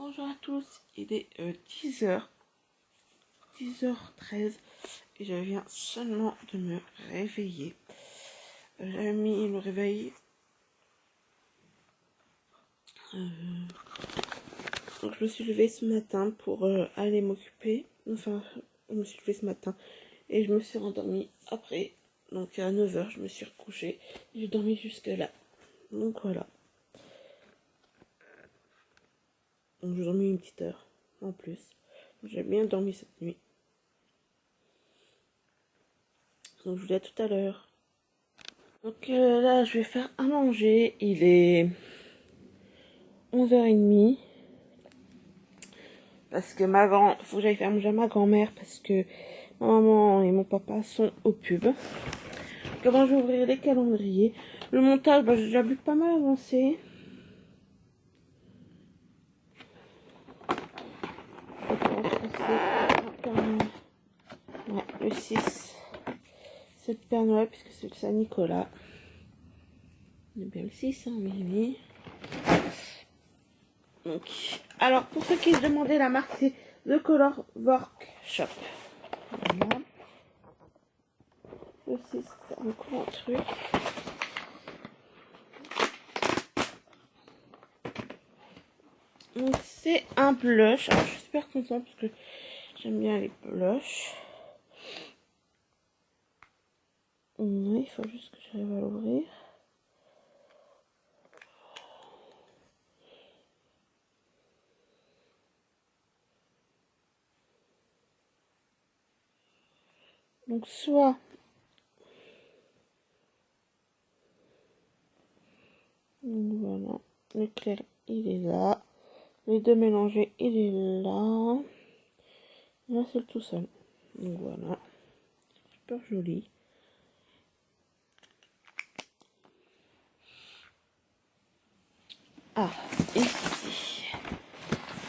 Bonjour à tous, il est 10h, 10h13 et je viens seulement de me réveiller. J'avais mis le réveil. Donc je me suis levée ce matin pour aller m'occuper. Enfin, je me suis levée ce matin et je me suis rendormie après. Donc à 9h, je me suis recouchée. J'ai dormi jusque là. Donc voilà. Donc j'ai dormi une petite heure en plus. J'ai bien dormi cette nuit. Donc je vous dis à tout à l'heure. Donc là, je vais faire à manger. Il est 11h30. Parce que faut que j'aille faire manger à ma grand-mère. Parce que ma maman et mon papa sont au pub. Donc avant, je vais ouvrir les calendriers. Le montage, j'ai déjà vu pas mal avancé. Ouais, le 6. C'est le Père Noël, puisque c'est le Saint-Nicolas. On est bien le 6, hein, oui. Donc, alors, pour ceux qui se demandaient, la marque, c'est The Color Workshop. Voilà. Le 6, c'est un grand truc. Donc, c'est un blush. Alors, je suis super contente parce que j'aime bien les blushs. Il faut juste que j'arrive à l'ouvrir. Donc, soit voilà, le clair, il est là. Les deux mélangés, il est là. Là, c'est le tout seul. Donc, voilà. Super joli. Ah, ici.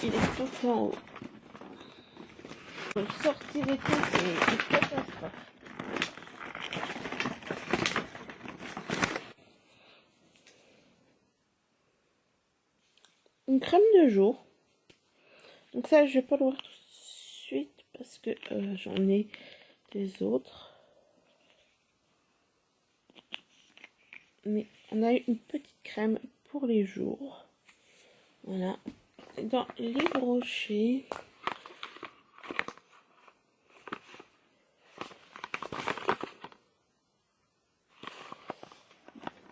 Il est tout en haut. Donc, sortir et tout, c'est une catastrophe. Une crème de jour. Donc ça, je vais pas l'ouvrir tout de suite parce que j'en ai des autres. Mais on a eu une petite crème pour les jours. Voilà. Dans les brochets.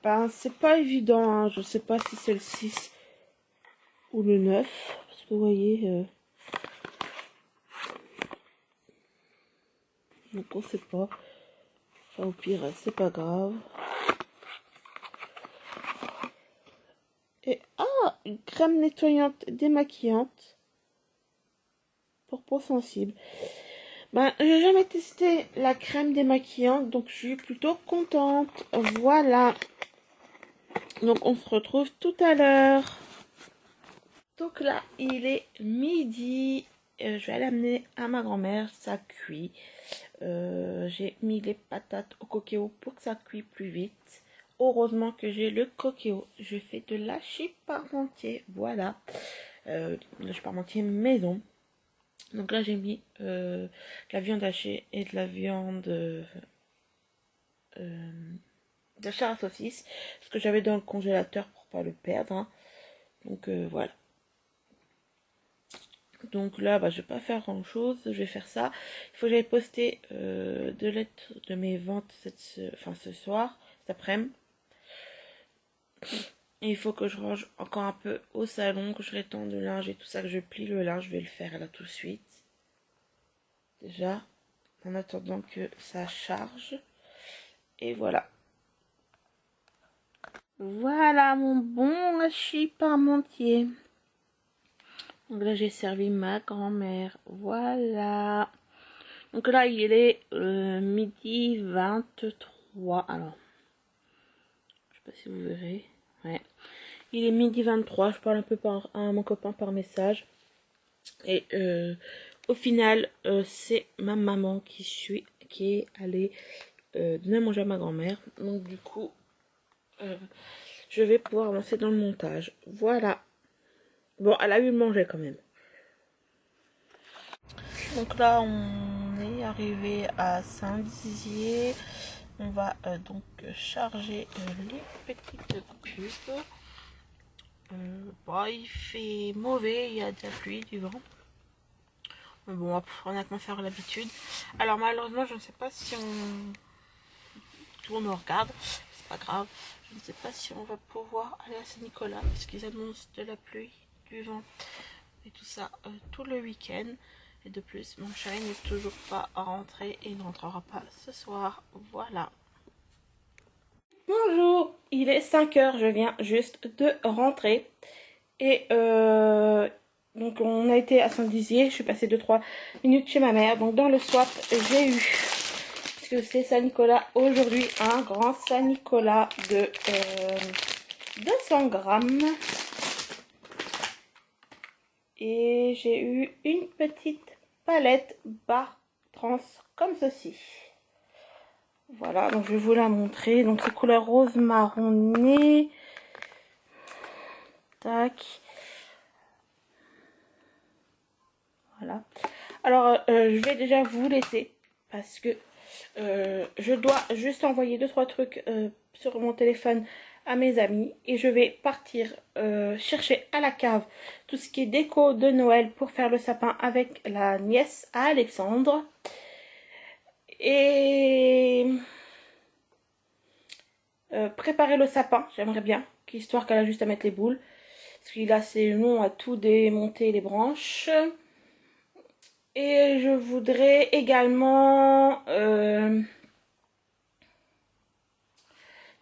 Ben, c'est pas évident, hein. Je sais pas si c'est le 6 ou le 9. Parce que vous voyez... donc on sait pas. Enfin, au pire, c'est pas grave. Et une crème nettoyante démaquillante pour peau sensible. Ben, j'ai jamais testé la crème démaquillante, donc je suis plutôt contente. Voilà. Donc on se retrouve tout à l'heure. Donc là, il est midi. Je vais aller amener à ma grand-mère, ça cuit. J'ai mis les patates au coquillot pour que ça cuise plus vite. Heureusement que j'ai le coquillot. Je fais de l'hachis parmentier. Voilà. L'hachis parmentier maison. Donc là, j'ai mis de la viande hachée et de la viande de chair à saucisse. Ce que j'avais dans le congélateur pour pas le perdre. Hein. Donc voilà. Donc là, je vais pas faire grand chose. Je vais faire ça. Il faut que j'aille poster 2 lettres de mes ventes ce soir, cet après-midi. Et il faut que je range encore un peu au salon, que je rétende le linge et tout ça, que je plie le linge. Je vais le faire là tout de suite. Déjà, en attendant que ça charge. Et voilà. Voilà mon bon hachis parmentier. Donc là, j'ai servi ma grand-mère. Voilà. Donc là, il est midi 23. Alors, je sais pas si vous verrez. Ouais. Il est midi 23. Je parle un peu à mon copain par message. Et au final, c'est ma maman qui est allée donner à manger à ma grand-mère. Donc du coup, je vais pouvoir avancer dans le montage. Voilà. Bon, elle a eu manger quand même. Donc là, on est arrivé à Saint-Dizier. On va donc charger les petites pubs. Bon, il fait mauvais, il y a de la pluie, du vent. Mais bon, on a qu'à faire l'habitude. Alors malheureusement, je ne sais pas si on tourne ou on regarde. C'est pas grave. Je ne sais pas si on va pouvoir aller à Saint-Nicolas parce qu'ils annoncent de la pluie, du vent et tout ça tout le week-end. Et de plus, mon chat n'est toujours pas rentré et il ne rentrera pas ce soir. Voilà. Bonjour, il est 5 h, je viens juste de rentrer. Et donc on a été à Saint-Dizier, je suis passée 2-3 minutes chez ma mère. Donc dans le swap, j'ai eu, parce que c'est Saint-Nicolas aujourd'hui, un grand Saint-Nicolas de 200 grammes. Et j'ai eu une petite palette barre trans comme ceci. Voilà, donc je vais vous la montrer. Donc c'est couleur rose marronné. Tac. Voilà. Alors je vais déjà vous laisser parce que je dois juste envoyer 2-3 trucs sur mon téléphone à mes amis. Et je vais partir chercher à la cave tout ce qui est déco de Noël pour faire le sapin avec la nièce à Alexandre. Et préparer le sapin, j'aimerais bien, histoire qu'elle a juste à mettre les boules. Parce qu'il a ses long à tout démonter les branches. Et je voudrais également...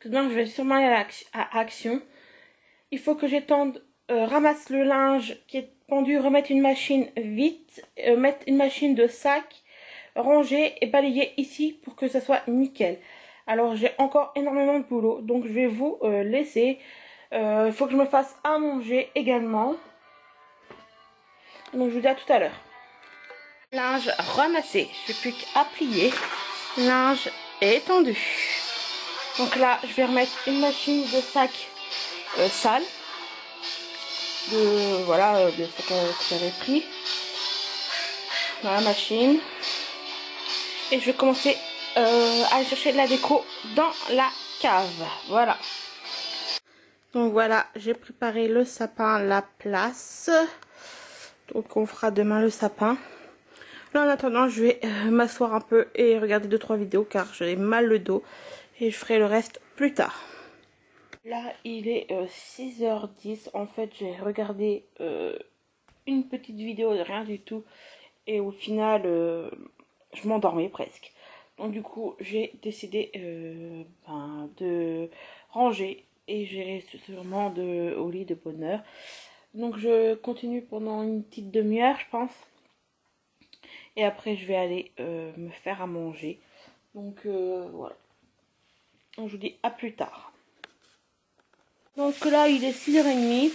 tout de même, je vais sûrement aller à Action. Il faut que j'étende, ramasse le linge qui est pendu, remettre une machine vite, mettre une machine de sac, ranger et balayer ici pour que ça soit nickel. Alors j'ai encore énormément de boulot, donc je vais vous laisser. Il faut que je me fasse à manger également. Donc je vous dis à tout à l'heure. Linge ramassé, je n'ai plus qu'à plier. Linge étendu. Donc là, je vais remettre une machine de sac sale. Voilà, de ce que j'avais pris dans la machine. Et je vais commencer à aller chercher de la déco dans la cave. Voilà. Donc voilà, j'ai préparé le sapin, la place. Donc on fera demain le sapin. Là en attendant, je vais m'asseoir un peu et regarder 2-3 vidéos car j'ai mal le dos. Et je ferai le reste plus tard. Là il est 6h10. En fait j'ai regardé une petite vidéo de rien du tout. Et au final je m'endormais presque. Donc du coup j'ai décidé de ranger. Et j'irai sûrement au lit de bonne heure. Donc je continue pendant une petite demi-heure je pense. Et après je vais aller me faire à manger. Donc voilà. Donc je vous dis à plus tard. Donc là il est 6h30.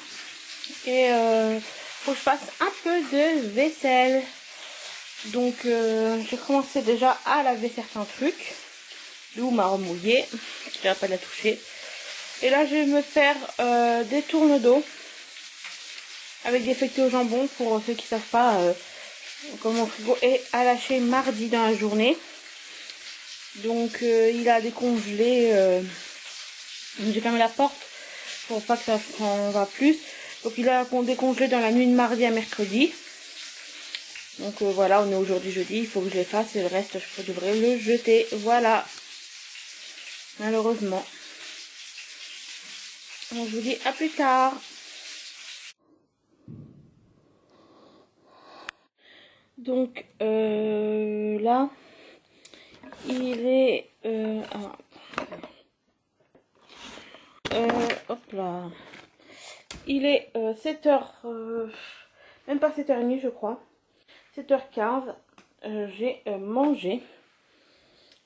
Et faut que je fasse un peu de vaisselle. Donc j'ai commencé déjà à laver certains trucs. D'où ma robe mouillée. Je n'irai pas de la toucher. Et là je vais me faire des tournes d'eau. Avec des feuilletés au jambon pour ceux qui ne savent pas. Comme mon frigo est à lâcher mardi dans la journée. Donc il a décongelé. J'ai fermé la porte pour pas que ça s'en va plus. Donc il a décongelé dans la nuit de mardi à mercredi. Donc voilà, on est aujourd'hui jeudi, il faut que je les fasse et le reste je devrais le jeter. Voilà. Malheureusement. Donc je vous dis à plus tard. Donc là, il est... hop là. Il est 7h... même pas 7h30 je crois. 7h15. J'ai mangé.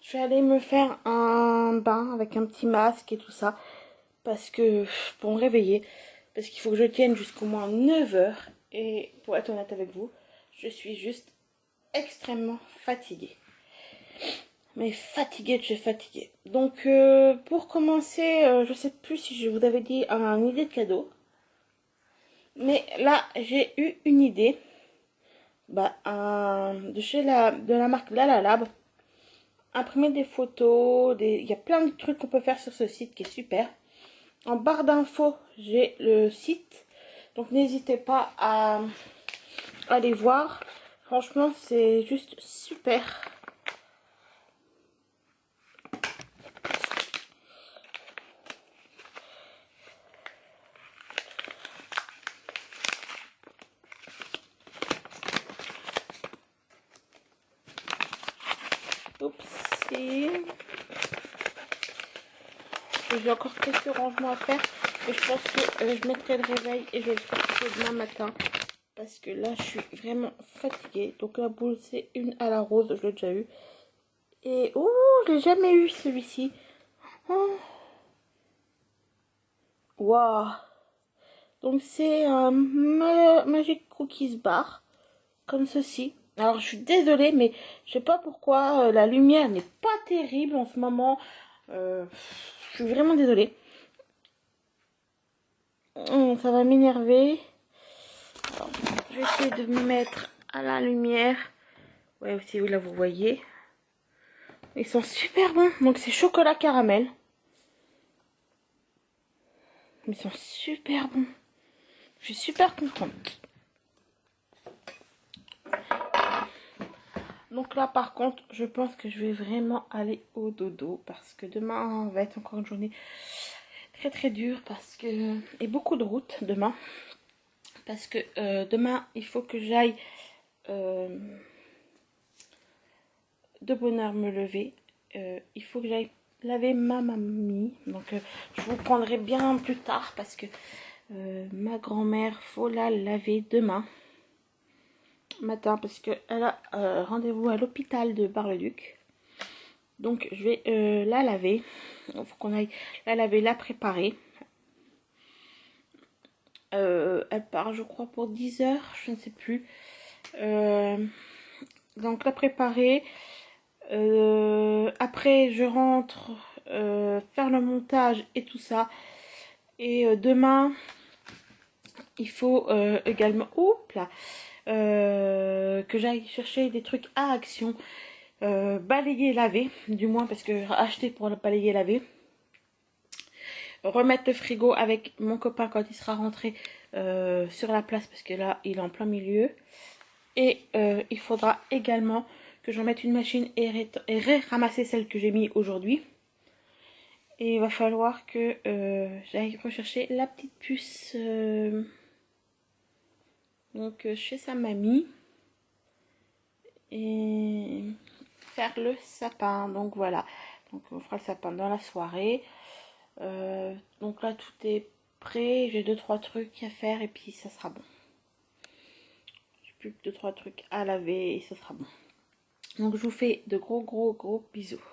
Je vais aller me faire un bain avec un petit masque et tout ça. Parce que, pour me réveiller, parce qu'il faut que je tienne jusqu'au moins 9h. Et pour être honnête avec vous, je suis juste extrêmement fatiguée. Mais fatiguée de chez fatiguée. Donc, pour commencer, je sais plus si je vous avais dit une idée de cadeau. Mais là, j'ai eu une idée. De la marque Lalalab. Imprimer des photos, il y a plein de trucs qu'on peut faire sur ce site qui est super. En barre d'infos, j'ai le site. Donc n'hésitez pas à aller voir. Franchement, c'est juste super. Oupsie. J'ai encore quelques rangements à faire. Et je pense que je mettrai le réveil et je vais le faire demain matin. Parce que là, je suis vraiment fatiguée. Donc la boule, c'est une à la rose. Je l'ai déjà eu. Et oh, je l'ai jamais eu celui-ci. Oh. Waouh. Donc c'est un Magic Cookies Bar. Comme ceci. Alors je suis désolée, mais je sais pas pourquoi la lumière n'est pas terrible en ce moment. Je suis vraiment désolée. Ça va m'énerver. Alors, je vais essayer de me mettre à la lumière. Ouais, aussi, là vous voyez. Ils sont super bons. Donc c'est chocolat caramel. Ils sont super bons. Je suis super contente. Donc là par contre, je pense que je vais vraiment aller au dodo. Parce que demain va être encore une journée très très dure. Et beaucoup de routes demain. Parce que demain, il faut que j'aille de bonne heure me lever. Il faut que j'aille laver ma mamie. Donc, je vous prendrai bien plus tard parce que ma grand-mère, faut la laver demain matin parce qu'elle a rendez-vous à l'hôpital de Bar-le-Duc. Donc, je vais la laver. Il faut qu'on aille la laver, la préparer. Elle part, je crois, pour 10 heures, je ne sais plus. Donc, la préparer. Après, je rentre faire le montage et tout ça. Et demain, il faut également que j'aille chercher des trucs à Action. Balayer, laver, du moins, parce que acheter pour balayer, laver. Remettre le frigo avec mon copain quand il sera rentré sur la place, parce que là, il est en plein milieu. Et il faudra également que je remette une machine et ramasser celle que j'ai mis aujourd'hui. Et il va falloir que j'aille rechercher la petite puce chez sa mamie. Et faire le sapin. Donc voilà. Donc on fera le sapin dans la soirée. Donc là tout est prêt. J'ai 2-3 trucs à faire et puis ça sera bon. J'ai plus que 2-3 trucs à laver et ça sera bon. Donc je vous fais de gros bisous.